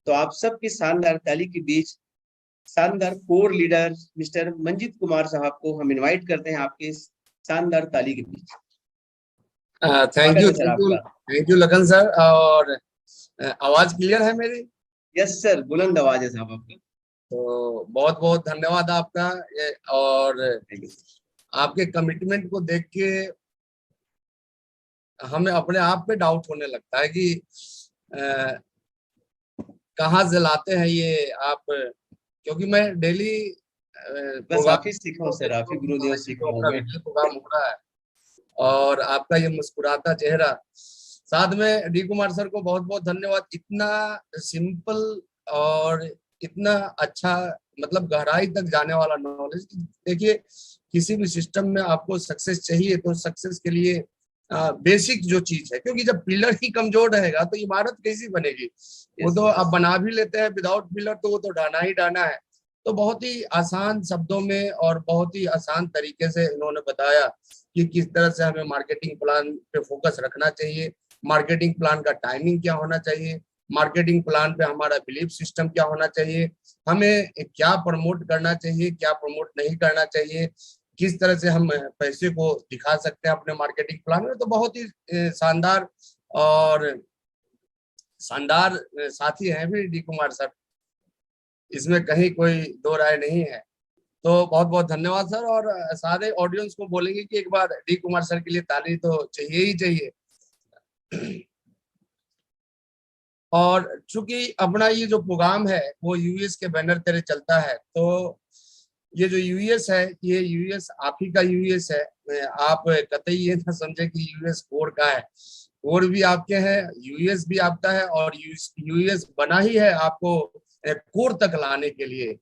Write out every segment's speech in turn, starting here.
तो आप सबकी शानदार ताली के बीच शानदार core leader mister Manjeet Kumar साहब को हम इनवाइट करते हैं आपके शानदार ताली के बीच। थैंक यू, सर आपका। Thank you Lakhan sir. और आवाज क्लियर है मेरी? यस सर, बुलंद आवाज है साहब आपका। तो बहुत बहुत धन्यवाद आपका। और आपके कमिटमेंट को देख के हमें अपने आप पे डाउट होने लगता है कि कहाँ से लाते हैं ये आप, क्योंकि मैं डेली बस आप ही सीखा हूँ सर, आप ही गुरुदेव सीखा हूँ मैं। प्रोग्राम हो रहा है और आपका ये मुस्कुराता चेहरा, साथ में डी कुमार सर को बहुत बहुत धन्यवाद। इतना सिंपल और इतना अच्छा, मतलब गहराई तक जाने वाला नॉलेज। देखिए, किसी भी सिस्टम में आपको सक्सेस चाहिए तो सक्सेस के लिए बेसिक जो चीज है, क्योंकि जब पिलर ही कमजोर रहेगा तो इमारत कैसी बनेगी। वो तो आप बना भी लेते हैं विदाउट पिलर, तो वो तो ढाना ही ढाना है। तो बहुत ही आसान शब्दों में और बहुत ही आसान तरीके से इन्होंने बताया कि किस तरह से हमें मार्केटिंग प्लान पे फोकस रखना चाहिए, मार्केटिंग प्लान का टाइमिंग क्या होना चाहिए, मार्केटिंग प्लान पे हमारा बिलीफ सिस्टम क्या होना चाहिए, हमें क्या प्रमोट करना चाहिए, क्या प्रमोट नहीं करना चाहिए, किस तरह से हम पैसे को दिखा सकते हैं अपने मार्केटिंग प्लान में। तो बहुत ही शानदार और शानदार साथी हैं भी डी कुमार सर, इसमें कहीं कोई दो राय नहीं है। तो बहुत बहुत धन्यवाद सर। और सारे ऑडियंस को बोलेंगे कि एक बार डी कुमार सर के लिए ताली तो चाहिए ही चाहिए। और चूंकि अपना ये जो प्रोग्राम है वो यूएस के बैनर तेरे चलता है, तो ये जो यूएस है ये यूएस आप ही का यूएस है। आप कतई ये ना समझे कि यूएस कोर का है, कोर भी आपके हैं, यूएस भी आपका है, और यूएस बना ही है आपको कोर तक लाने के लिए।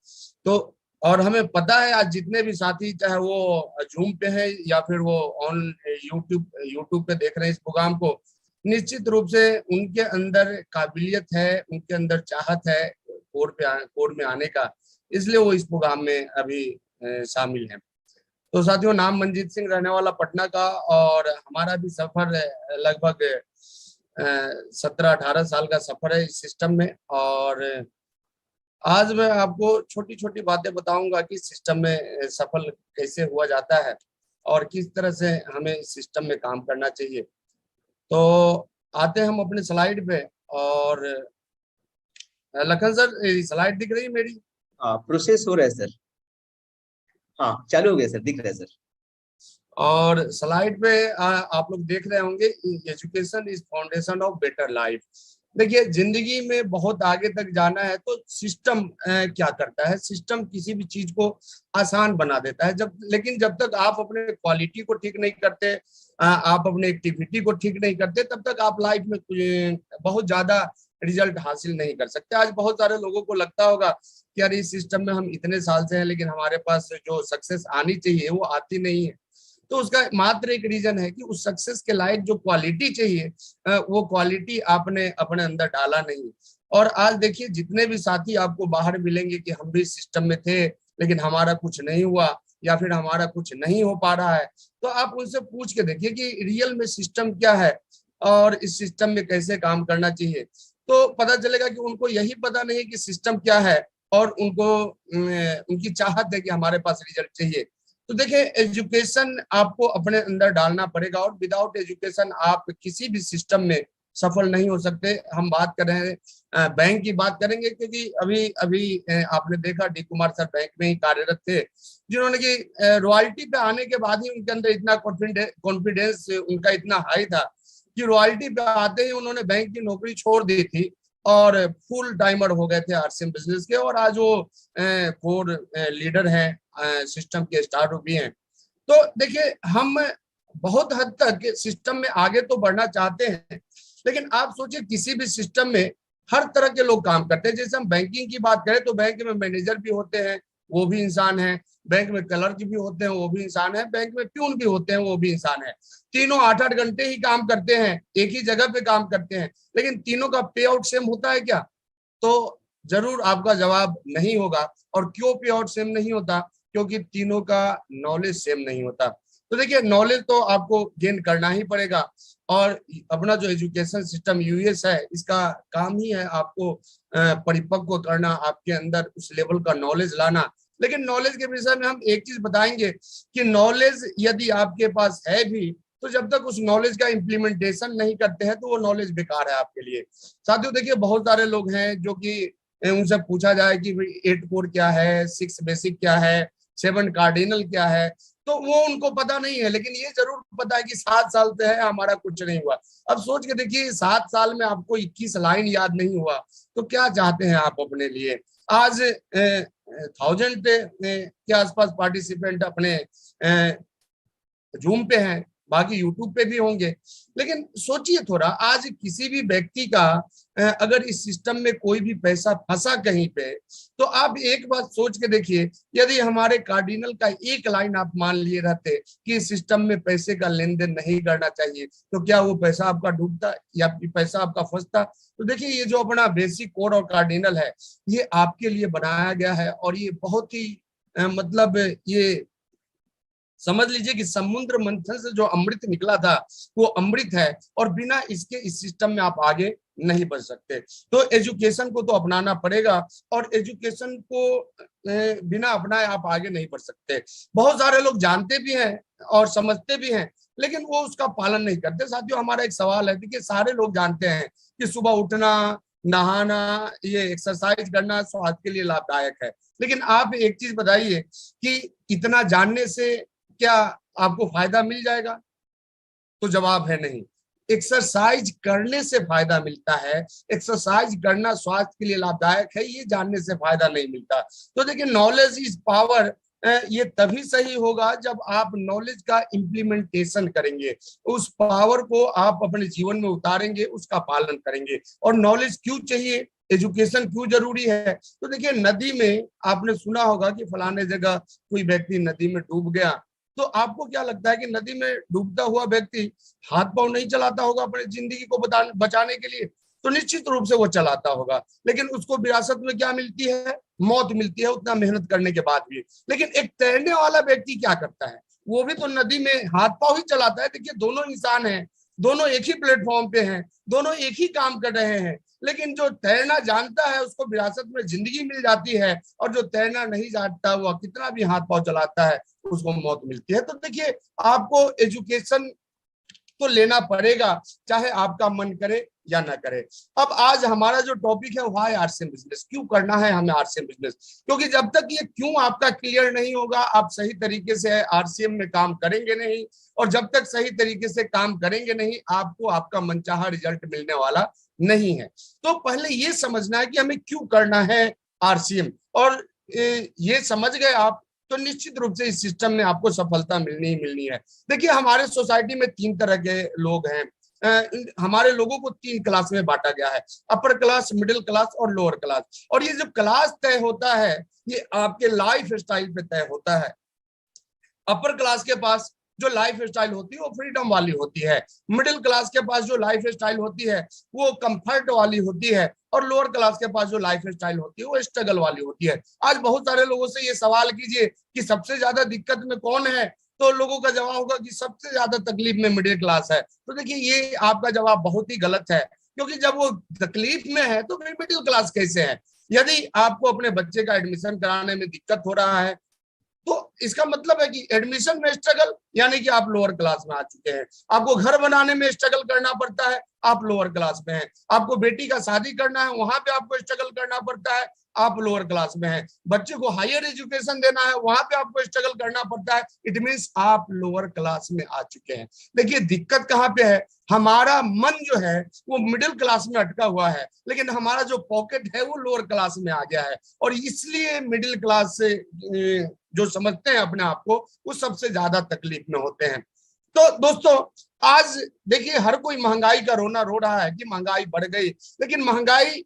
तो और हमें पता है आज जितने भी साथी, चाहे वो जूम पे हैं या फिर वो ऑन यूट्यूब पे देख रहे हैं इस प्रोग्राम को, निश्चित रूप से उनके अंदर काबिलियत है, उनके अंदर चाहत है कोर में आने का, इसलिए वो इस प्रोग्राम में अभी शामिल हैं। तो साथियों, नाम मंजीत सिंह, रहने वाला पटना का, और हमारा भी सफर लगभग 17-18 साल का सफर है इस सिस्टम में। और आज मैं आपको छोटी छोटी बातें बताऊंगा कि सिस्टम में सफल कैसे हुआ जाता है और किस तरह से हमें इस सिस्टम में काम करना चाहिए। तो आते हैं हम अपने स्लाइड पे। और लखन सर, स्लाइड दिख रही है मेरी? हाँ, प्रोसेस हो रहा है सर। हाँ, चालू हो गया सर, दिख रहा है सर। और स्लाइड पे आप लोग देख रहे होंगे, education is foundation of better life. देखिए, जिंदगी में बहुत आगे तक जाना है तो सिस्टम क्या करता है, सिस्टम किसी भी चीज को आसान बना देता है। लेकिन जब तक आप अपने क्वालिटी को ठीक नहीं करते, आप अपने एक्टिविटी को ठीक नहीं करते, तब तक आप लाइफ में बहुत ज्यादा रिजल्ट हासिल नहीं कर सकते। आज बहुत सारे लोगों को लगता होगा कि यार इस सिस्टम में हम इतने साल से हैं लेकिन हमारे पास जो सक्सेस आनी चाहिए वो आती नहीं है। तो उसका मात्र एक रीजन है कि उस सक्सेस के लायक जो क्वालिटी चाहिए वो क्वालिटी आपने अपने अंदर डाला नहीं। और आज देखिए, जितने भी साथी आपको बाहर मिलेंगे कि हम भी सिस्टम में थे लेकिन हमारा कुछ नहीं हुआ या फिर हमारा कुछ नहीं हो पा रहा है, तो आप उनसे पूछ के देखिए कि रियल में सिस्टम क्या है और इस सिस्टम में कैसे काम करना चाहिए। तो पता चलेगा कि उनको यही पता नहीं कि सिस्टम क्या है, और उनको उनकी चाहत है कि हमारे पास रिजल्ट चाहिए। तो देखिए, एजुकेशन आपको अपने अंदर डालना पड़ेगा, और विदाउट एजुकेशन आप किसी भी सिस्टम में सफल नहीं हो सकते। हम बात कर रहे हैं बैंक की बात करेंगे, क्योंकि अभी अभी आपने देखा डी कुमार सर बैंक में ही कार्यरत थे, जिन्होंने कि रॉयल्टी पे आने के बाद ही उनके अंदर इतना कॉन्फिडेंस उनका इतना हाई था कि रॉयल्टी पे आते ही उन्होंने बैंक की नौकरी छोड़ दी थी और फुल टाइमर हो गए थे आरसीएम बिजनेस के, और आज वो कोर लीडर हैं, सिस्टम के स्टार भी हैं। तो देखिए, हम बहुत हद तक सिस्टम में आगे तो बढ़ना चाहते हैं, लेकिन आप सोचिए किसी भी सिस्टम में हर तरह के लोग काम करते हैं। जैसे हम बैंकिंग की बात करें तो बैंक में मैनेजर भी होते हैं, वो भी इंसान है, बैंक में क्लर्क भी होते हैं, वो भी इंसान है, बैंक में प्यून भी होते हैं, वो भी इंसान है। तीनों 8-8 घंटे ही काम करते हैं, एक ही जगह पे काम करते हैं, लेकिन तीनों का पे आउट सेम होता है क्या? तो जरूर आपका जवाब नहीं होगा। और क्यों पे आउट सेम नहीं होता? क्योंकि तीनों का नॉलेज सेम नहीं होता। तो देखिए, नॉलेज तो आपको गेन करना ही पड़ेगा, और अपना जो एजुकेशन सिस्टम यूएस है, इसका काम ही है आपको परिपक्व करना, आपके अंदर उस लेवल का नॉलेज लाना। लेकिन नॉलेज के विषय में हम एक चीज बताएंगे कि नॉलेज यदि आपके पास है भी, तो जब तक उस नॉलेज का इम्प्लीमेंटेशन नहीं करते हैं तो वो नॉलेज बेकार है आपके लिए। साथियों देखिए, बहुत सारे लोग हैं जो कि उनसे पूछा जाए कि 8 कोर क्या है, 6 बेसिक क्या है, 7 कार्डिनल क्या है, तो वो उनको पता नहीं है। लेकिन ये जरूर पता है कि 7 साल से है हमारा कुछ नहीं हुआ। अब सोच के देखिए, 7 साल में आपको 21 लाइन याद नहीं हुआ तो क्या चाहते हैं आप अपने लिए। आज 1000 के आसपास पार्टिसिपेंट अपने जूम पे हैं, बाकी यूट्यूब पे भी होंगे। लेकिन सोचिए थोड़ा, आज किसी भी व्यक्ति का अगर इस सिस्टम में कोई भी पैसा फंसा कहीं पे, तो आप एक बात सोच के देखिए, यदि हमारे कार्डिनल का एक लाइन आप मान लिए रहते कि इस सिस्टम में पैसे का लेन देन नहीं करना चाहिए, तो क्या वो पैसा आपका डूबता या पैसा आपका फंसता। तो देखिए, ये जो अपना बेसिक कोर और कार्डिनल है, ये आपके लिए बनाया गया है और ये बहुत ही मतलब ये समझ लीजिए कि समुद्र मंथन से जो अमृत निकला था वो अमृत है, और बिना इसके इस सिस्टम में आप आगे नहीं बढ़ सकते। तो एजुकेशन को तो अपनाना पड़ेगा, और एजुकेशन को बिना अपनाए आप आगे नहीं बढ़ सकते। बहुत सारे लोग जानते भी हैं और समझते भी हैं, लेकिन वो उसका पालन नहीं करते। साथियों, हमारा एक सवाल है, देखिए सारे लोग जानते हैं कि सुबह उठना, नहाना, ये एक्सरसाइज करना स्वास्थ्य के लिए लाभदायक है, लेकिन आप एक चीज बताइए कि इतना जानने से क्या आपको फायदा मिल जाएगा। तो जवाब है नहीं। एक्सरसाइज करने से फायदा मिलता है, एक्सरसाइज करना स्वास्थ्य के लिए लाभदायक है, ये जानने से फायदा नहीं मिलता। तो देखिए, नॉलेज इज पावर, ये तभी सही होगा जब आप नॉलेज का इम्प्लीमेंटेशन करेंगे, उस पावर को आप अपने जीवन में उतारेंगे, उसका पालन करेंगे। और नॉलेज क्यों चाहिए, एजुकेशन क्यों जरूरी है। तो देखिए, नदी में आपने सुना होगा कि फलाने जगह कोई व्यक्ति नदी में डूब गया, तो आपको क्या लगता है कि नदी में डूबता हुआ व्यक्ति हाथ पांव नहीं चलाता होगा अपनी जिंदगी को बचाने के लिए। तो निश्चित रूप से वो चलाता होगा, लेकिन उसको विरासत में क्या मिलती है, मौत मिलती है, उतना मेहनत करने के बाद भी। लेकिन एक तैरने वाला व्यक्ति क्या करता है, वो भी तो नदी में हाथ पांव ही चलाता है। देखिए, दोनों इंसान हैं, दोनों एक ही प्लेटफॉर्म पे हैं, दोनों एक ही काम कर रहे हैं, लेकिन जो तैरना जानता है उसको विरासत में जिंदगी मिल जाती है, और जो तैरना नहीं जानता हुआ कितना भी हाथ पांव चलाता है उसको मौत मिलती है। तो देखिए, आपको एजुकेशन तो लेना पड़ेगा, चाहे आपका मन करे या ना करे। अब आज हमारा जो टॉपिक है, व्हाई आरसीएम बिजनेस, क्यों करना है हमें आरसीएम बिजनेस। क्योंकि जब तक ये क्यों आपका क्लियर नहीं होगा, आप सही तरीके से आरसीएम में काम करेंगे नहीं, और जब तक सही तरीके से काम करेंगे नहीं, आपको आपका मनचाहा रिजल्ट मिलने वाला नहीं है। तो पहले ये समझना है कि हमें क्यों करना है आरसीएम, और ये समझ गए आप, तो निश्चित रूप से इस सिस्टम में आपको सफलता मिलनी ही मिलनी है। देखिए, हमारे सोसाइटी में 3 तरह के लोग हैं। हमारे लोगों को 3 क्लास में बांटा गया है, अपर क्लास, मिडिल क्लास और लोअर क्लास। और ये जो क्लास तय होता है, ये आपके लाइफ स्टाइल पे तय होता है। अपर क्लास के पास जो लाइफ स्टाइल होती है वो फ्रीडम वाली होती है, मिडिल क्लास के पास जो लाइफ स्टाइल होती है वो कंफर्ट वाली होती है, और लोअर क्लास के पास जो लाइफ स्टाइल होती है वो स्ट्रगल वाली होती है। आज बहुत सारे लोगों से ये सवाल कीजिए कि सबसे ज्यादा दिक्कत में कौन है, तो लोगों का जवाब होगा कि सबसे ज्यादा तकलीफ में मिडिल क्लास है। तो देखिए, ये आपका जवाब बहुत ही गलत है, क्योंकि जब वो तकलीफ में है तो फिर मिडिल क्लास कैसे है। यदि आपको अपने बच्चे का एडमिशन कराने में दिक्कत हो रहा है, तो इसका मतलब है कि एडमिशन में स्ट्रगल, यानी कि आप लोअर क्लास में आ चुके हैं। आपको घर बनाने में स्ट्रगल करना पड़ता है, आप लोअर क्लास में हैं। आपको बेटी का शादी करना है, वहां पे आपको स्ट्रगल करना पड़ता है, आप लोअर क्लास में हैं। बच्चे को हायर एजुकेशन देना है, वहां पे आपको स्ट्रगल करना पड़ता है, इट मींस आप लोअर क्लास में आ चुके हैं। देखिए, दिक्कत कहाँ पे है, हमारा मन जो है वो मिडिल क्लास में अटका हुआ है, लेकिन हमारा जो पॉकेट है वो लोअर क्लास में आ गया है, और इसलिए मिडिल क्लास से जो समझते हैं अपने आप को, वो सबसे ज्यादा तकलीफ में होते हैं। तो दोस्तों, आज देखिए, हर कोई महंगाई का रोना रो रहा है कि महंगाई बढ़ गई, लेकिन महंगाई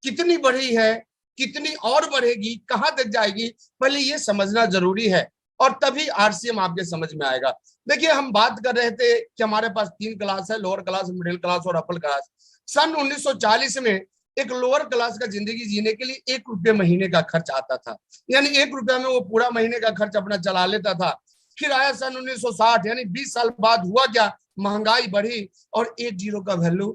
कितनी बढ़ी है, कितनी और बढ़ेगी, कहां तक जाएगी, पहले ये समझना जरूरी है, और तभी आरसीएम आपके समझ में आएगा। देखिए, हम बात कर रहे थे कि हमारे पास 3 क्लास है, लोअर क्लास, मिडिल क्लास और अपर क्लास। सन 1940 में एक लोअर क्लास का जिंदगी जीने के लिए 1 रुपये महीने का खर्च आता था, यानी 1 रुपया में वो पूरा महीने का खर्च अपना चला लेता था। फिर आया सन 1960, यानी 20 साल बाद हुआ क्या, महंगाई बढ़ी और 1 जीरो का वैल्यू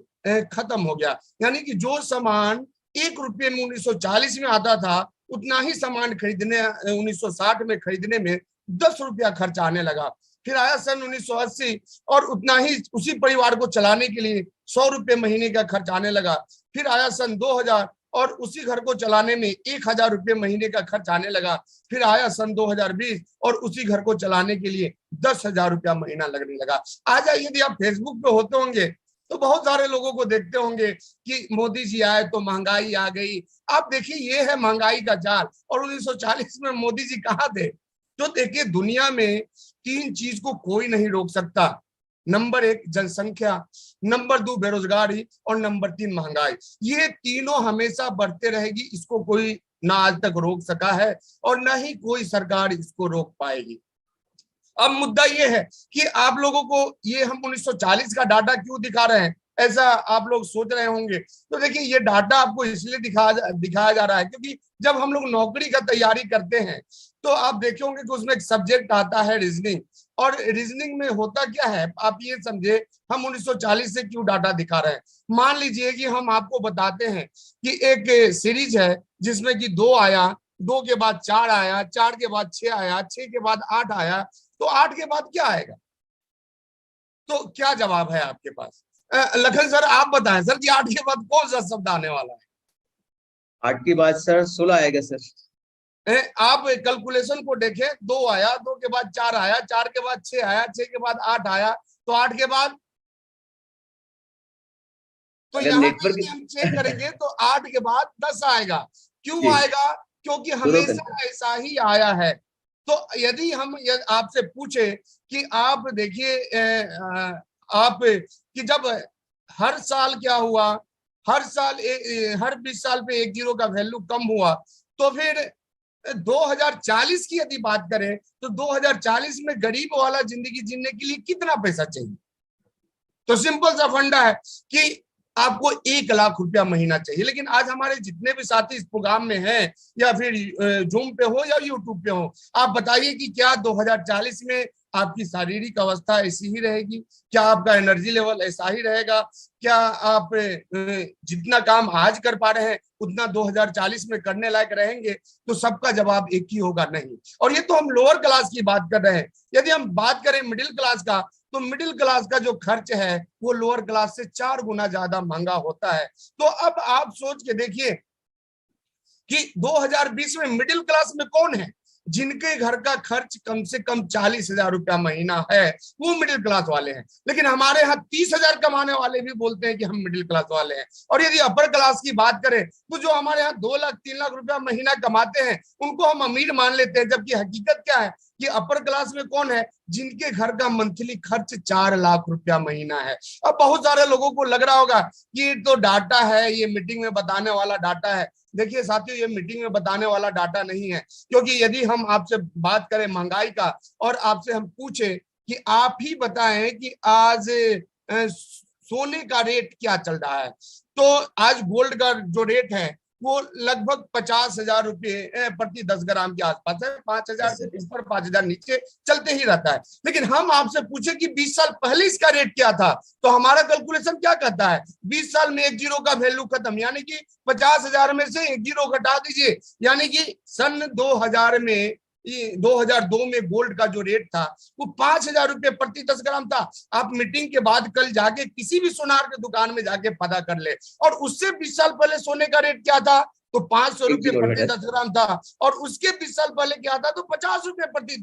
खत्म हो गया। यानी कि जो सामान 1 रुपये में 1940 में आता था, उतना ही सामान खरीदने 1960 में खरीदने में 10 रुपया खर्च आने लगा। फिर आया सन 1980 और उतना ही उसी परिवार को चलाने के लिए 100 रुपये महीने का खर्च आने लगा। फिर आया सन 2000 और उसी घर को चलाने में 1000 रुपये महीने का खर्च आने लगा। फिर आया सन 2020 और उसी घर को चलाने के लिए 10,000 रुपया महीना लगने लगा। आज यदि आप फेसबुक पे होते होंगे तो बहुत सारे लोगों को देखते होंगे कि मोदी जी आए तो महंगाई आ गई। आप देखिए, ये है महंगाई का जाल। और 1940 में मोदी जी कहाँ थे? तो देखिए, दुनिया में 3 चीज को कोई नहीं रोक सकता। नंबर 1 जनसंख्या, नंबर 2 बेरोजगारी और नंबर 3 महंगाई। ये तीनों हमेशा बढ़ते रहेगी, इसको कोई ना आज तक रोक सका है और ना ही कोई सरकार इसको रोक पाएगी। अब मुद्दा ये है कि आप लोगों को ये हम 1940 का डाटा क्यों दिखा रहे हैं, ऐसा आप लोग सोच रहे होंगे। तो देखिए, ये डाटा आपको इसलिए दिखाया जा रहा है क्योंकि जब हम लोग नौकरी का तैयारी करते हैं तो आप देखे होंगे कि उसमें एक सब्जेक्ट आता है रीजनिंग। और रीजनिंग में होता क्या है, आप ये समझे हम 1940 से क्यों डाटा दिखा रहे हैं। मान लीजिए कि हम आपको बताते हैं कि एक सीरीज है जिसमें कि 2 आया, 2 के बाद 4 आया, 4 के बाद 6 आया, 6 के बाद 8 आया, तो 8 के बाद क्या आएगा? तो क्या जवाब है आपके पास? लखन सर आप बताएं सर कि 8 के बाद कौन सा शब्द आने वाला है? 8 के बाद सर 16 आएगा सर। आप कैलकुलेशन को देखें, 2 आया, 2 के बाद 4 आया, 4 के बाद 6 आया, 6 के बाद 8 आया, तो 8 के बाद, तो यहाँ पे हम चेक करेंगे तो 8 के बाद 10 आएगा। क्यों आएगा? क्योंकि हमेशा ऐसा ही आया है। तो यदि हम आपसे पूछे कि आप देखिए आप कि जब हर साल क्या हुआ, हर साल हर 20 साल पे 1 जीरो का वैल्यू कम हुआ, तो फिर 2040 की यदि बात करें तो 2040 में गरीब वाला जिंदगी जीने के लिए कितना पैसा चाहिए? तो सिंपल सा फंडा है कि आपको 1 लाख रुपया महीना चाहिए। लेकिन आज हमारे जितने भी साथी इस प्रोग्राम में हैं या फिर जूम पे हो या यूट्यूब पे हो, आप बताइए कि क्या 2040 में आपकी शारीरिक अवस्था ऐसी ही रहेगी? क्या आपका एनर्जी लेवल ऐसा ही रहेगा? क्या आप जितना काम आज कर पा रहे हैं उतना 2040 में करने लायक रहेंगे? तो सबका जवाब एक ही होगा, नहीं। और ये तो हम लोअर क्लास की बात कर रहे हैं। यदि हम बात करें मिडिल क्लास का, तो मिडिल क्लास का जो खर्च है वो लोअर क्लास से 4 गुना ज्यादा महंगा होता है। तो अब आप सोच के देखिए कि 2020 में मिडिल क्लास में कौन है जिनके घर का खर्च कम से कम 40,000 रुपया महीना है, वो मिडिल क्लास वाले हैं। लेकिन हमारे यहाँ 30,000 कमाने वाले भी बोलते हैं कि हम मिडिल क्लास वाले हैं। और यदि अपर क्लास की बात करें तो जो हमारे यहाँ 2 लाख 3 लाख रुपया महीना कमाते हैं उनको हम अमीर मान लेते हैं, जबकि हकीकत क्या है कि अपर क्लास में कौन है जिनके घर का मंथली खर्च 4 लाख रुपया महीना है। अब बहुत सारे लोगों को लग रहा होगा कि ये तो डाटा है, ये मीटिंग में बताने वाला डाटा है। देखिए साथियों, ये मीटिंग में बताने वाला डाटा नहीं है, क्योंकि यदि हम आपसे बात करें महंगाई का और आपसे हम पूछे कि आप ही बताएं कि आज सोने का रेट क्या चल रहा है, तो आज गोल्ड का जो रेट है वो लगभग 50,000 रुपये प्रति 10 ग्राम के आसपास है। 5,000 के ऊपर 5,000 नीचे चलते ही रहता है। लेकिन हम आपसे पूछे कि 20 साल पहले इसका रेट क्या था, तो हमारा कैलकुलेशन क्या कहता है? 20 साल में 1 जीरो का वैल्यू खत्म, यानी कि 50,000 में से 1 जीरो घटा दीजिए, यानी कि सन 2000 में 2002 में गोल्ड का जो रेट था वो 5,000 रुपये प्रति 10 ग्राम था। आप मीटिंग के बाद कल जाके किसी भी सोनार के दुकान में जाके पता कर ले। और उससे 20 साल पहले सोने का रेट क्या था? तो 500 रुपये प्रति 10 ग्राम था। और उसके 20 साल पहले क्या था? तो 50 रुपये प्रति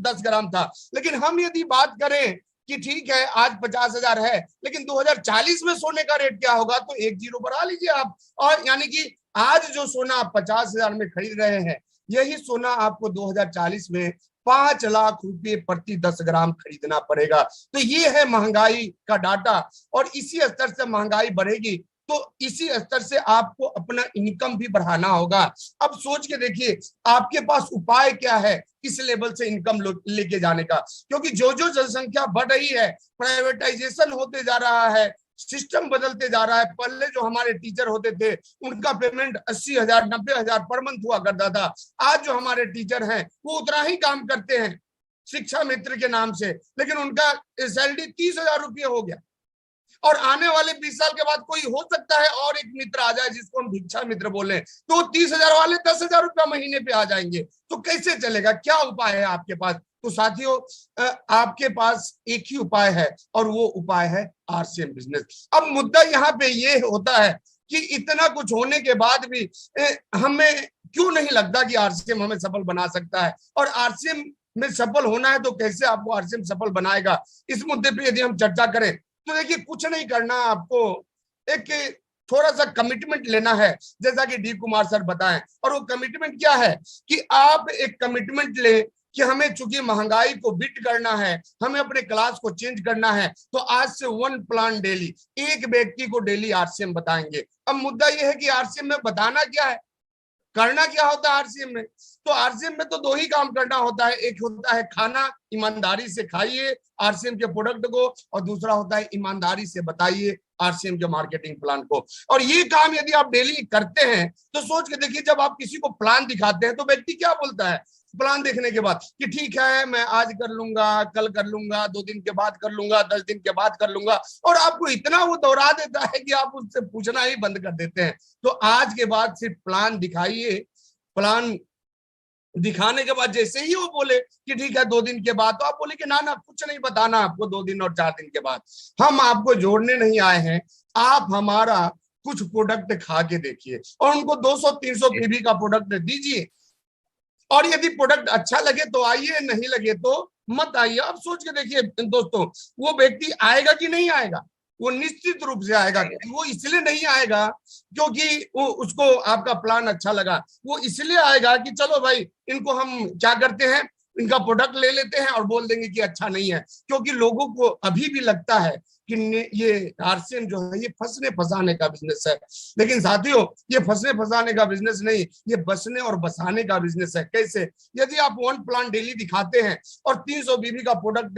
10 ग्राम था। लेकिन हम यदि बात करें कि ठीक है आज 50,000 है, लेकिन 2040 में सोने का रेट क्या होगा, तो 1 जीरो बढ़ा लीजिए आप। और यानी कि आज जो सोना आप 50,000 में खरीद रहे हैं, यही सोना आपको 2040 में 5 लाख रुपए प्रति 10 ग्राम खरीदना पड़ेगा। तो ये है महंगाई का डाटा। और इसी स्तर से महंगाई बढ़ेगी तो इसी स्तर से आपको अपना इनकम भी बढ़ाना होगा। अब सोच के देखिए आपके पास उपाय क्या है इस लेवल से इनकम लेके जाने का, क्योंकि जो जो जनसंख्या बढ़ रही है, प्राइवेटाइजेशन होते जा रहा है, सिस्टम बदलते जा रहा है। पहले जो हमारे टीचर होते थे उनका पेमेंट 80,000 90,000 पर मंथ हुआ करता था। आज जो हमारे टीचर हैं वो उतना ही काम करते हैं शिक्षा मित्र के नाम से, लेकिन उनका सैलरी 30,000 रुपये हो गया। और आने वाले 20 साल के बाद कोई हो सकता है और एक मित्र आ जाए जिसको हम भिक्षा मित्र बोले, तो 30,000 वाले 10,000 रुपया महीने पे आ जाएंगे, तो कैसे चलेगा? क्या उपाय है आपके पास? तो साथियों, आपके पास एक ही उपाय है और वो उपाय है आरसीएम बिजनेस। अब मुद्दा यहाँ पे ये होता है कि इतना कुछ होने के बाद भी हमें क्यों नहीं लगता कि आरसीएम हमें सफल बना सकता है, और आरसीएम में सफल होना है तो कैसे आपको आरसीएम सफल बनाएगा, इस मुद्दे पे यदि हम चर्चा करें तो देखिए, कुछ नहीं करना, आपको एक थोड़ा सा कमिटमेंट लेना है, जैसा कि डी कुमार सर बताएं। और वो कमिटमेंट क्या है कि आप एक कमिटमेंट ले कि हमें चूंकि महंगाई को बीट करना है, हमें अपने क्लास को चेंज करना है, तो आज से 1 प्लान डेली, एक व्यक्ति को डेली आरसीएम बताएंगे। अब मुद्दा यह है कि आरसीएम में बताना क्या है, करना क्या होता है आरसीएम में? तो आरसीएम में तो 2 ही काम करना होता है, एक होता है खाना, ईमानदारी से खाइए आरसीएम के प्रोडक्ट को, और दूसरा होता है ईमानदारी से बताइए आरसीएम के मार्केटिंग प्लान को। और ये काम यदि आप डेली करते हैं तो सोच के देखिए, जब आप किसी को प्लान दिखाते हैं तो व्यक्ति क्या बोलता है प्लान देखने के बाद कि ठीक है, मैं आज कर लूंगा, कल कर लूंगा, 2 दिन के बाद कर लूंगा, 10 दिन के बाद कर लूंगा, और आपको इतना वो दोहरा देता है कि आप उससे पूछना ही बंद कर देते हैं। तो आज के बाद सिर्फ प्लान दिखाइए, प्लान दिखाने के बाद जैसे ही वो बोले कि ठीक है 2 दिन के बाद, तो आप बोले कि ना ना कुछ नहीं बताना आपको 2 दिन और 4 दिन के बाद, हम आपको जोड़ने नहीं आए हैं, आप हमारा कुछ प्रोडक्ट खा के देखिए, और उनको 200-300 पीवी का प्रोडक्ट दीजिए, और यदि प्रोडक्ट अच्छा लगे तो आइए, नहीं लगे तो मत आइए। अब सोच के देखिए दोस्तों, वो व्यक्ति आएगा कि नहीं आएगा? वो निश्चित रूप से आएगा। वो इसलिए नहीं आएगा क्योंकि वो उसको आपका प्लान अच्छा लगा, वो इसलिए आएगा कि चलो भाई इनको हम क्या करते हैं, इनका प्रोडक्ट ले लेते हैं और बोल देंगे कि अच्छा नहीं है, क्योंकि लोगों को अभी भी लगता है कि ये आरसीएम जो है ये फंसने फंसाने का बिजनेस है। लेकिन साथियों, ये फंसने फंसाने का बिजनेस नहीं, ये बसने और बसाने का बिजनेस है। कैसे? यदि आप 1 प्लान डेली दिखाते हैं और 300 बीबी का प्रोडक्ट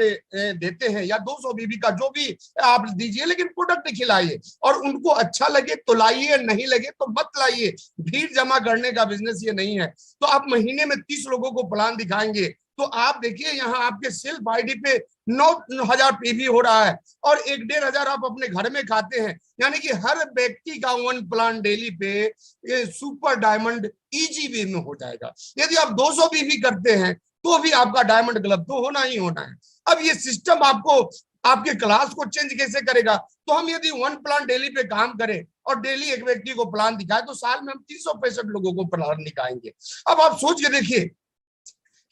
देते हैं, या 200 बीबी का, जो भी आप दीजिए, लेकिन प्रोडक्ट खिलाइए, और उनको अच्छा लगे तो लाइए, नहीं लगे तो मत लाइए। भीड़ जमा करने का बिजनेस ये नहीं है। तो आप महीने में 30 लोगों को प्लान दिखाएंगे तो आप देखिए, यहाँ आपके सेल्फ आईडी पे 9,000 पीवी हो रहा है, और 1-1,500 आप अपने घर में खाते हैं। यानी कि हर व्यक्ति का 1 प्लान डेली पे ये सुपर डायमंड इजी वे में हो जाएगा। यदि आप 200 पीवी करते हैं तो भी आपका डायमंड क्लब तो होना ही होना है। अब ये सिस्टम आपको आपके क्लास को चेंज कैसे करेगा? तो हम यदि 1 प्लान डेली पे काम करें और डेली एक व्यक्ति को प्लान दिखाए, तो साल में हम 365 लोगों को प्लान दिखाएंगे। अब आप सोच के देखिए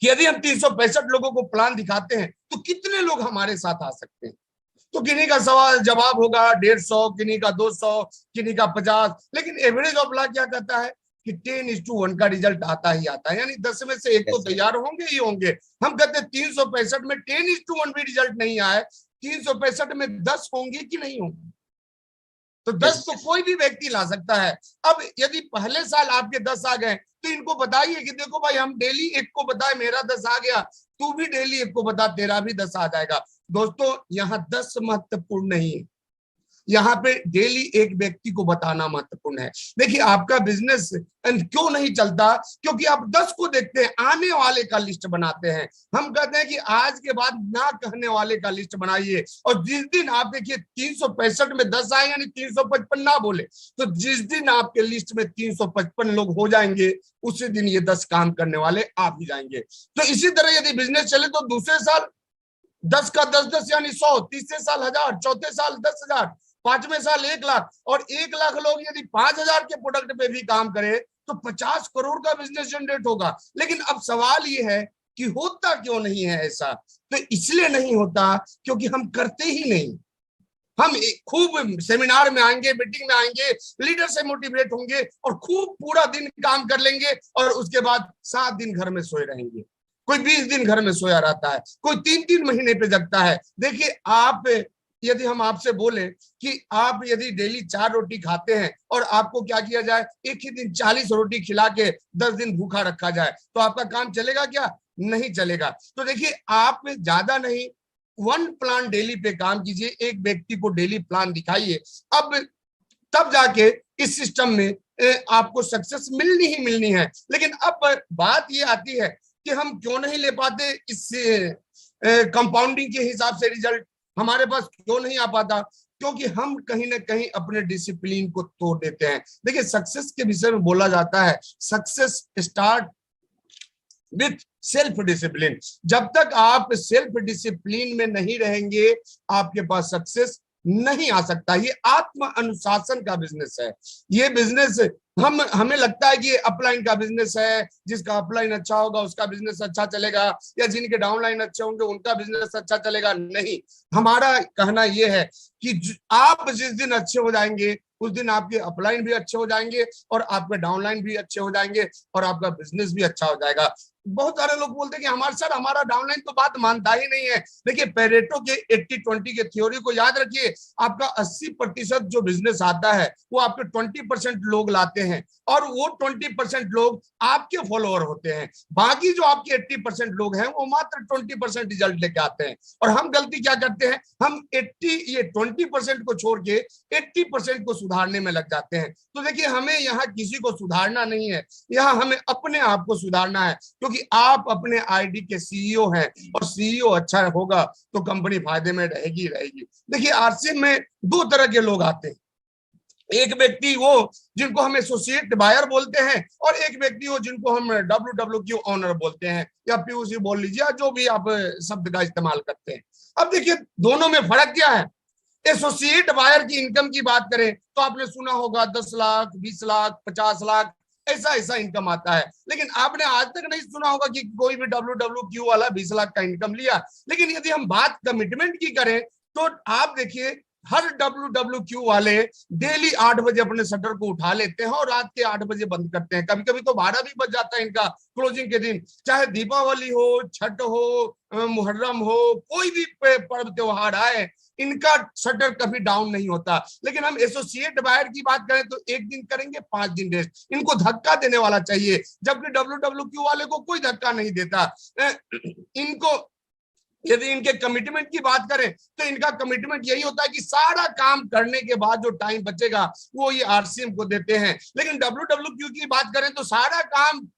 कि यदि हम 365 लोगों को प्लान दिखाते हैं तो कितने लोग हमारे साथ आ सकते हैं? तो किन्हीं का सवाल जवाब होगा 150, किन्हीं का 200, किन्हीं का 50, लेकिन एवरेज ऑफ लॉ क्या कहता है कि 10:1 का रिजल्ट आता ही आता है, यानी 10 में से 1 तो तैयार होंगे ही होंगे। हम कहते हैं 365 में 10:1 भी रिजल्ट नहीं आए, 365 में 10 होंगे कि नहीं होंगे? तो 10 तो कोई भी व्यक्ति ला सकता है। अब यदि पहले साल आपके 10 आ गए तो इनको बताइए कि देखो भाई, हम डेली 1 को बताए, मेरा 10 आ गया, तू भी डेली 1 को बता, तेरा भी 10 आ जाएगा। दोस्तों, यहाँ 10 महत्वपूर्ण नहीं है, यहाँ पे डेली एक व्यक्ति को बताना महत्वपूर्ण है। देखिए, आपका बिजनेस क्यों नहीं चलता? क्योंकि आप 10 को देखते हैं, आने वाले का लिस्ट बनाते हैं। हम कहते हैं कि आज के बाद ना कहने वाले का लिस्ट बनाइए, और जिस दिन आप देखिए 365 में 10 आए, यानी 355 ना बोले, तो जिस दिन आपके लिस्ट में 355 लोग हो जाएंगे, उसी दिन ये 10 काम करने वाले आप ही जाएंगे। तो इसी तरह यदि बिजनेस चले तो दूसरे साल 10 का 10-10 यानी 100, तीसरे साल 1000, चौथे साल 10,000, 5वें साल 1 लाख, और 1 लाख लोग यदि 5,000 के प्रोडक्ट पे भी काम करे तो 50 करोड़ का बिजनेस जनरेट होगा। लेकिन अब सवाल ये है कि होता क्यों नहीं है ऐसा? तो इसलिए नहीं होता क्योंकि हम करते ही नहीं। हम खूब सेमिनार में आएंगे, मीटिंग में आएंगे, लीडर से मोटिवेट होंगे और खूब पूरा दिन काम कर लेंगे, और उसके बाद 7 दिन घर में सोए रहेंगे। कोई 20 दिन घर में सोया रहता है, कोई 3-3 महीने पे जगता है। देखिए, आप यदि हम आपसे बोले कि आप यदि डेली 4 रोटी खाते हैं और आपको क्या किया जाए, एक ही दिन 40 रोटी खिला के 10 दिन भूखा रखा जाए, तो आपका काम चलेगा क्या? नहीं चलेगा। तो देखिए, आप ज्यादा नहीं, 1 प्लान डेली पे काम कीजिए, एक व्यक्ति को डेली प्लान दिखाइए। अब तब जाके इस सिस्टम में आपको सक्सेस मिलनी ही मिलनी है। लेकिन अब बात ये आती है कि हम क्यों नहीं ले पाते इस कंपाउंडिंग के हिसाब से रिजल्ट, हमारे पास क्यों नहीं आ पाता? क्योंकि हम कहीं ना कहीं अपने डिसिप्लिन को तोड़ देते हैं। देखिए सक्सेस के विषय में बोला जाता है, success start with self discipline. जब तक आप सेल्फ डिसिप्लिन में नहीं रहेंगे आपके पास सक्सेस नहीं आ सकता। ये आत्म अनुशासन का बिजनेस है। ये बिजनेस हमें लगता है कि अपलाइन का बिजनेस है, जिसका अपलाइन अच्छा होगा उसका बिजनेस अच्छा चलेगा, या जिनके डाउनलाइन अच्छे होंगे उनका बिजनेस अच्छा चलेगा। नहीं, हमारा कहना यह है कि आप जिस दिन अच्छे हो जाएंगे उस दिन आपके अपलाइन भी अच्छे हो जाएंगे और आपके डाउनलाइन भी अच्छे हो जाएंगे और आपका बिजनेस भी अच्छा हो जाएगा। बहुत सारे लोग बोलते हैं कि हमारा डाउनलाइन तो बात मानता ही नहीं है। देखिए पेरेटो के 80-20 के थ्योरी को याद रखिए, आपका 80% जो बिजनेस आता है वो आपके 20% लोग लाते हैं और वो 20% लोग आपके फॉलोअर होते हैं। बाकी जो आपके 80% लोग हैं वो मात्र 20% रिजल्ट लेके आते हैं। और हम गलती क्या करते हैं, हम 20% को छोड़ के 80% को सुधारने में लग जाते हैं। तो देखिए हमें यहाँ किसी को सुधारना नहीं है, यहाँ हमें अपने आप को सुधारना है, क्योंकि आप अपने आईडी के सीईओ हैं और सीईओ अच्छा होगा तो कंपनी फायदे में रहेगी। देखिए आरसीएम में दो तरह के लोग आते हैं, एक व्यक्ति वो जिनको हम एसोसिएट बायर बोलते हैं और एक व्यक्ति वो जिनको हम WWQ ऑनर बोलते हैं या पीयूसी बोल लीजिए, जो भी आप शब्द का इस्तेमाल करते हैं। अब देखिए दोनों में फर्क क्या है। एसोसिएट बायर की इनकम की बात करें तो आपने सुना होगा 10 लाख, 20 लाख, 50 लाख ऐसा इनकम आता है। लेकिन आपने आज तक नहीं सुना होगा कि कोई भी WWQ वाला 20 लाख का इनकम लिया। लेकिन यदि हम बात कमिटमेंट की करें तो आप देखिए हर WWQ वाले डेली 8 बजे अपने शटर को उठा लेते हैं और रात के 8 बजे बंद करते हैं। कभी कभी तो 12 भी बज जाता है इनका क्लोजिंग के दिन। चाहे दीपावली हो, छठ हो, मुहर्रम हो, कोई भी पर्व त्योहार आए, इनका शटर कभी डाउन नहीं होता। लेकिन हम एसोसिएट बायर की बात करें तो एक दिन करेंगे, 5 दिन रेस्ट। इनको धक्का देने वाला चाहिए, जबकि WWQ वाले को कोई धक्का नहीं देता। इनको यदि इनके कमिटमेंट की बात करें तो इनका कमिटमेंट यही होता है कि सारा काम करने के बाद जो टाइम बचेगा वो ये आरसीएम को देते हैं। लेकिन WWQ की बात करें तो सारा काम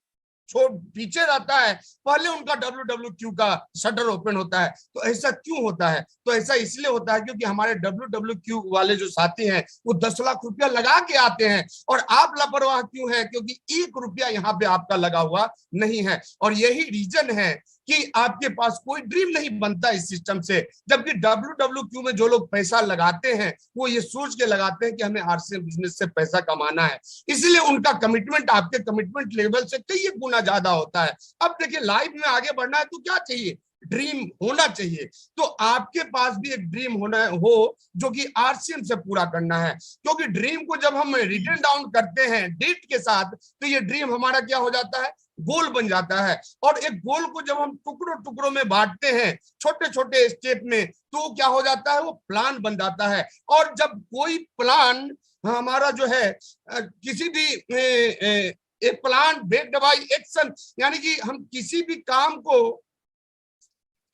पीछे रहता है, पहले उनका WWQ का शटर ओपन होता है। तो ऐसा क्यों होता है? तो ऐसा इसलिए होता है क्योंकि हमारे WWQ वाले जो साथी हैं वो 10 लाख रुपया लगा के आते हैं और आप लापरवाह क्यों हैं? क्योंकि 1 रुपया यहाँ पे आपका लगा हुआ नहीं है। और यही रीजन है कि आपके पास कोई ड्रीम नहीं बनता इस सिस्टम से। जबकि WWQ में जो लोग पैसा लगाते हैं वो ये सोच के लगाते हैं कि हमें आरसीएम बिजनेस से पैसा कमाना है, इसलिए उनका कमिटमेंट आपके कमिटमेंट लेवल से कई गुना ज्यादा होता है। अब देखिए लाइफ में आगे बढ़ना है तो क्या चाहिए? ड्रीम होना चाहिए। तो आपके पास भी एक ड्रीम होना हो जो कि आरसीएम से पूरा करना है, क्योंकि ड्रीम को जब हम रिटन डाउन करते हैं डेट के साथ तो ये ड्रीम हमारा क्या हो जाता है? गोल बन जाता है। और एक गोल को जब हम टुकड़ों टुकड़ों में बांटते हैं, छोटे छोटे स्टेप में, तो क्या हो जाता है? वो प्लान बन जाता है। और जब कोई प्लान हमारा जो है किसी भी ए प्लान बेस्ड बाय एक्शन, यानी कि हम किसी भी काम को,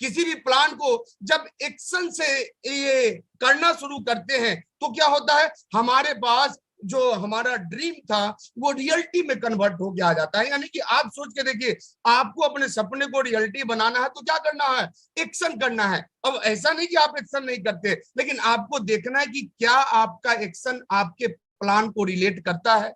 किसी भी प्लान को जब एक्शन से ये करना शुरू करते हैं तो क्या होता है? हमारे पास जो हमारा ड्रीम था वो रियलिटी में कन्वर्ट होके आ जाता है। यानी कि आप सोच के देखिए, आपको अपने सपने को रियलिटी बनाना है तो क्या करना है? एक्शन करना है। अब ऐसा नहीं कि आप एक्शन नहीं करते, लेकिन आपको देखना है कि क्या आपका एक्शन आपके प्लान को रिलेट करता है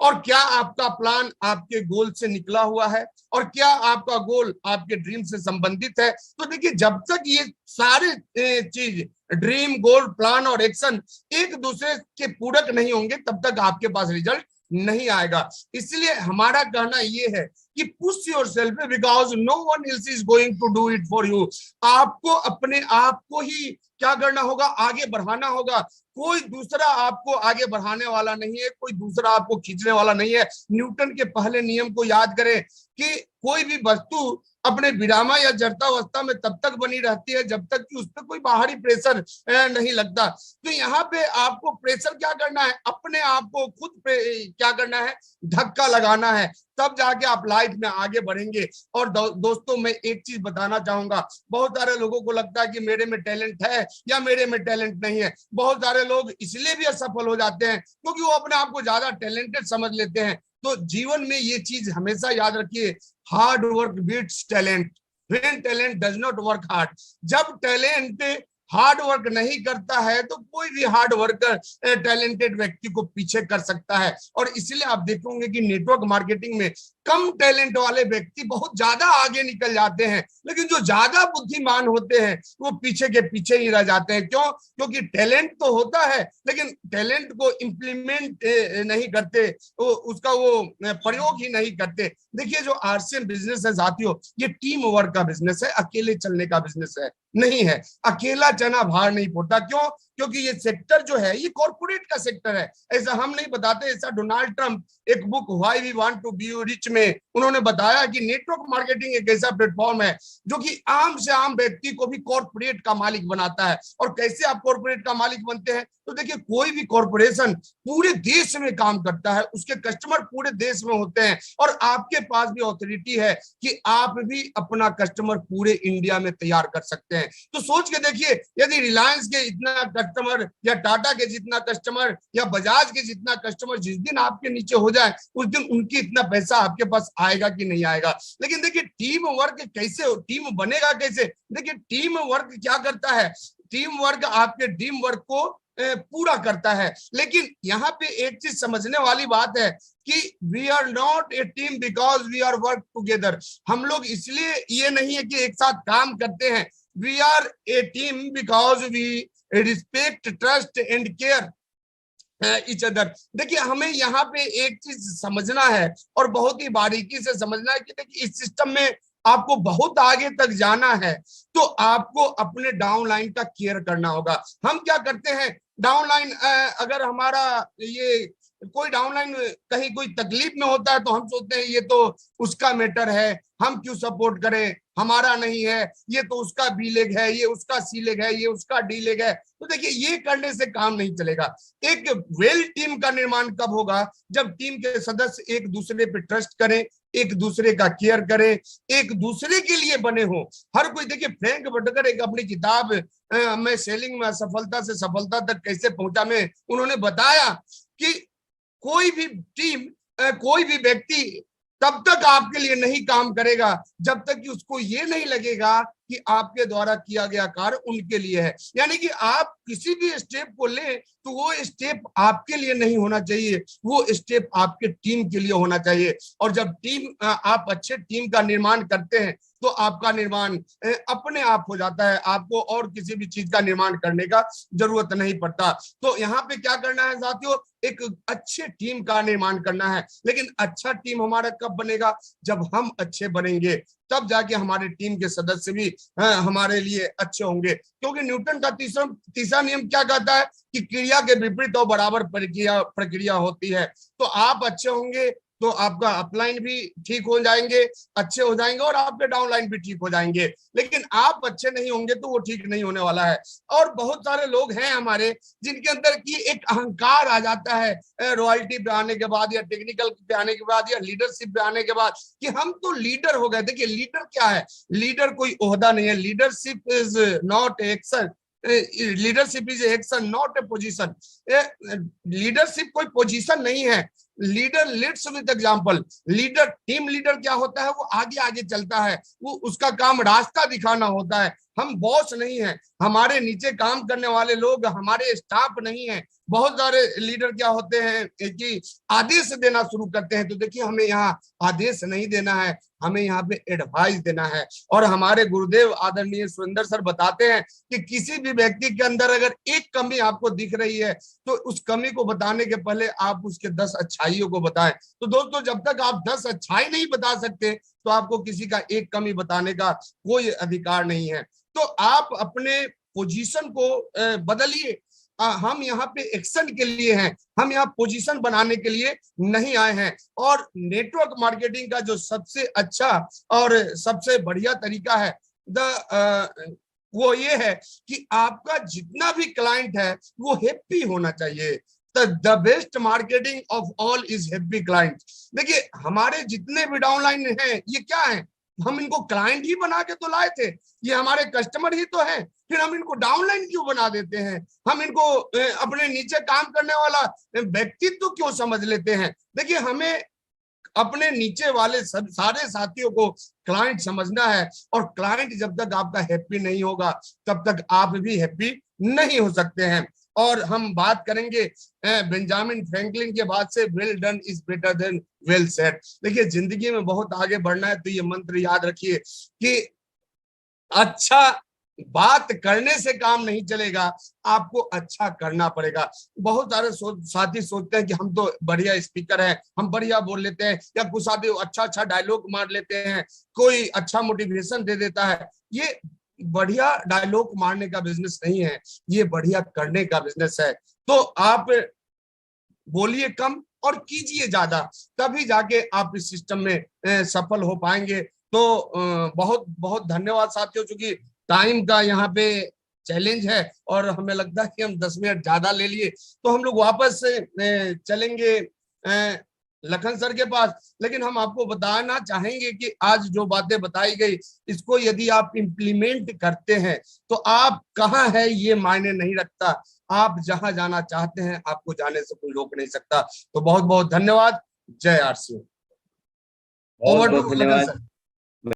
और क्या आपका प्लान आपके गोल से निकला हुआ है और क्या आपका गोल आपके ड्रीम से संबंधित है। तो देखिए जब तक ये सारे चीज ड्रीम, गोल, प्लान और एक्शन एक दूसरे के पूरक नहीं होंगे तब तक आपके पास रिजल्ट नहीं आएगा। इसलिए हमारा कहना ये है कि push yourself because no one else is going to do it for you. आपको अपने आप को ही क्या करना होगा? आगे बढ़ाना होगा। कोई दूसरा आपको आगे बढ़ाने वाला नहीं है, कोई दूसरा आपको खींचने वाला नहीं है। न्यूटन के पहले नियम को याद करें कि कोई भी वस्तु अपने विरामा या जड़तावस्था में तब तक बनी रहती है जब तक कि उस पर कोई बाहरी प्रेशर नहीं लगता। तो यहाँ पे आपको प्रेशर क्या करना है? अपने आप को खुद पे क्या करना है? धक्का लगाना है, तब जाके आप लाइफ में आगे बढ़ेंगे। और दोस्तों मैं एक चीज बताना चाहूंगा, बहुत सारे लोगों को लगता है कि मेरे में टैलेंट है या मेरे में टैलेंट नहीं है। बहुत सारे लोग इसलिए भी असफल हो जाते हैं क्योंकि वो अपने आप को ज्यादा टैलेंटेड समझ लेते हैं। तो जीवन में ये चीज हमेशा याद रखिए, hard work beats talent, when talent does not work hard. जब टैलेंट हार्ड वर्क नहीं करता है तो कोई भी हार्ड वर्कर टैलेंटेड व्यक्ति को पीछे कर सकता है। और इसलिए आप देखोगे कि नेटवर्क मार्केटिंग में कम टैलेंट वाले व्यक्ति बहुत ज्यादा आगे निकल जाते हैं, लेकिन जो ज्यादा बुद्धिमान होते हैं वो पीछे के पीछे ही रह जाते हैं। क्यों? क्योंकि टैलेंट तो होता है लेकिन टैलेंट को इम्प्लीमेंट नहीं करते, उसका वो प्रयोग ही नहीं करते। देखिए जो आरसीएम बिजनेस है साथियों, ये टीम वर्क का बिजनेस है, अकेले चलने का बिजनेस है नहीं है। अकेला चना भार नहीं फोड़ता। क्यों? क्योंकि ये सेक्टर जो है ये कॉर्पोरेट का सेक्टर है, ऐसा हम नहीं बताते। ऐसा डोनाल्ड ट्रंप एक book why we want to be rich में उन्होंने बताया कि नेटवर्क मार्केटिंग एक ऐसा प्लेटफॉर्म है जो कि आम से आम व्यक्ति को भी कॉर्पोरेट का मालिक बनाता है। और कैसे आप कॉर्पोरेट का मालिक बनते हैं? तो देखिए कोई भी कॉर्पोरेशन पूरे देश में काम करता है, उसके कस्टमर पूरे देश में होते हैं और आपके पास भी ऑथोरिटी है कि आप भी अपना कस्टमर पूरे इंडिया में तैयार कर सकते हैं। तो सोच के देखिए, यदि रिलायंस के इतना कस्टमर या टाटा के जितना कस्टमर या बजाज के जितना कस्टमर जिस दिन आपके नीचे हो जाए उस दिन उनकी इतना पैसा आपके पास आएगा कि नहीं आएगा। लेकिन देखिए टीम वर्क कैसे, टीम बनेगा कैसे? देखिए टीम वर्क क्या करता है, टीम वर्क आपके टीम वर्क को पूरा करता है। लेकिन यहाँ पे एक चीज समझने वाली बात है कि we are not a team because we are work together. हम लोग इसलिए ये नहीं है कि एक साथ काम करते हैं, we are a team because we respect, trust and care each other. देखिए हमें यहाँ पे एक चीज समझना है और बहुत ही बारीकी से समझना है कि देखिए इस सिस्टम में आपको बहुत आगे तक जाना है तो आपको अपने डाउनलाइन का केयर करना होगा। हम क्या करते हैं, डाउनलाइन अगर हमारा ये कोई डाउनलाइन कहीं कोई तकलीफ में होता है तो हम सोचते हैं ये तो उसका मैटर है, हम क्यों सपोर्ट करें, हमारा नहीं है, ये तो उसका बी लेग है, ये उसका सी लेग है, ये उसका डी लेग है। तो देखिए ये करने से काम नहीं चलेगा। एक वेल टीम का निर्माण कब होगा? जब टीम के सदस्य एक दूसरे पे ट्रस्ट करें, एक दूसरे का केयर करें, एक दूसरे के लिए बने हो। हर कोई देखिए, फ्रैंक बटकर एक अपनी किताब मैं सेलिंग में असफलता से सफलता तक कैसे पहुंचा में उन्होंने बताया कि कोई भी टीम, कोई भी व्यक्ति तब तक आपके लिए नहीं काम करेगा जब तक कि उसको ये नहीं लगेगा कि आपके द्वारा किया गया कार्य उनके लिए है। यानी कि आप किसी भी स्टेप को लें तो वो स्टेप आपके लिए नहीं होना चाहिए, वो स्टेप आपके टीम के लिए होना चाहिए। और जब टीम आप अच्छे टीम का निर्माण करते हैं तो आपका निर्माण अपने आप हो जाता है, आपको और किसी भी चीज का निर्माण करने का जरूरत नहीं पड़ता। तो यहाँ पे क्या करना है साथियों, एक अच्छे टीम का निर्माण करना है। लेकिन अच्छा टीम हमारा कब बनेगा? जब हम अच्छे बनेंगे तब जाके हमारे टीम के सदस्य भी हमारे लिए अच्छे होंगे। क्योंकि न्यूटन का तीसरा नियम क्या कहता है कि क्रिया के विपरीत और बराबर प्रक्रिया होती है। तो आप अच्छे होंगे तो आपका अपलाइन भी ठीक हो जाएंगे, अच्छे हो जाएंगे और आपके डाउनलाइन भी ठीक हो जाएंगे। लेकिन आप अच्छे नहीं होंगे तो वो ठीक नहीं होने वाला है। और बहुत सारे लोग हैं हमारे जिनके अंदर की एक अहंकार आ जाता है रॉयल्टी पे आने के बाद या टेक्निकल पे आने के बाद या लीडरशिप पे आने के बाद कि हम तो लीडर हो गए। देखिए लीडर क्या है? लीडर कोई ओहदा नहीं है। Leadership is not action, leadership is action not a position. Leadership कोई पोजीशन नहीं है। Leader leads with example. Leader, team leader क्या होता है? वो आगे आगे चलता है, वो उसका काम रास्ता दिखाना होता है। हम बॉस नहीं है, हमारे नीचे काम करने वाले लोग हमारे स्टाफ नहीं है। बहुत सारे लीडर क्या होते हैं कि आदेश देना शुरू करते हैं। तो देखिए हमें यहाँ आदेश नहीं देना है, हमें यहाँ पे एडवाइस देना है। और हमारे गुरुदेव आदरणीय सुरेंद्र सर बताते हैं कि किसी भी व्यक्ति के अंदर अगर एक कमी आपको दिख रही है तो उस कमी को बताने के पहले आप उसके 10 अच्छाइयों को बताएं। तो दोस्तों जब तक आप 10 अच्छाई नहीं बता सकते तो आपको किसी का एक कमी बताने का कोई अधिकार नहीं है। तो आप अपने पोजीशन को बदलिए। हम यहाँ पे एक्शन के लिए हैं, हम यहाँ पोजीशन बनाने के लिए नहीं आए हैं। और नेटवर्क मार्केटिंग का जो सबसे अच्छा और सबसे बढ़िया तरीका है वो ये है कि आपका जितना भी क्लाइंट है वो हैप्पी होना चाहिए। The best marketing of all is happy client. देखिए हमारे जितने भी डाउनलाइन हैं ये क्या है? हम इनको क्लाइंट ही बना के तो लाए थे, ये हमारे कस्टमर ही तो हैं, फिर हम इनको डाउनलाइन क्यों बना देते हैं? हम इनको अपने नीचे काम करने वाला व्यक्तित्व क्यों समझ लेते हैं? देखिए हमें अपने नीचे वाले सारे साथियों को क्लाइंट समझना है, और क्लाइंट जब तक आपका हैप्पी नहीं होगा तब तक आप भी हैप्पी नहीं हो सकते हैं। और हम बात करेंगे बेंजामिन फ्रैंकलिन के बाद से, well done is better than well said. देखिए, जिंदगी में बहुत आगे बढ़ना है तो ये मंत्र याद रखिए कि अच्छा बात करने से काम नहीं चलेगा, आपको अच्छा करना पड़ेगा। बहुत सारे साथी सोचते हैं कि हम तो बढ़िया स्पीकर हैं, हम बढ़िया बोल लेते हैं, या कुछ साथी अच्छा डायलॉग मार लेते हैं, कोई अच्छा मोटिवेशन दे देता है। ये बढ़िया डायलॉग मारने का बिजनेस नहीं है, ये बढ़िया करने का बिजनेस है। तो आप बोलिए कम और कीजिए ज्यादा, तभी जाके आप इस सिस्टम में सफल हो पाएंगे। तो बहुत बहुत धन्यवाद साथियों, चूंकि टाइम का यहाँ पे चैलेंज है और हमें लगता है कि हम 10 मिनट ज्यादा ले लिए, तो हम लोग वापस चलेंगे लखन सर के पास। लेकिन हम आपको बताना चाहेंगे कि आज जो बातें बताई गई, इसको यदि आप इम्प्लीमेंट करते हैं तो आप कहाँ है ये मायने नहीं रखता, आप जहां जाना चाहते हैं आपको जाने से कोई रोक नहीं सकता। तो बहुत बहुत धन्यवाद। जय आरसी। बहुत ओवर बहुत टू लखन धन्यवाद। सर।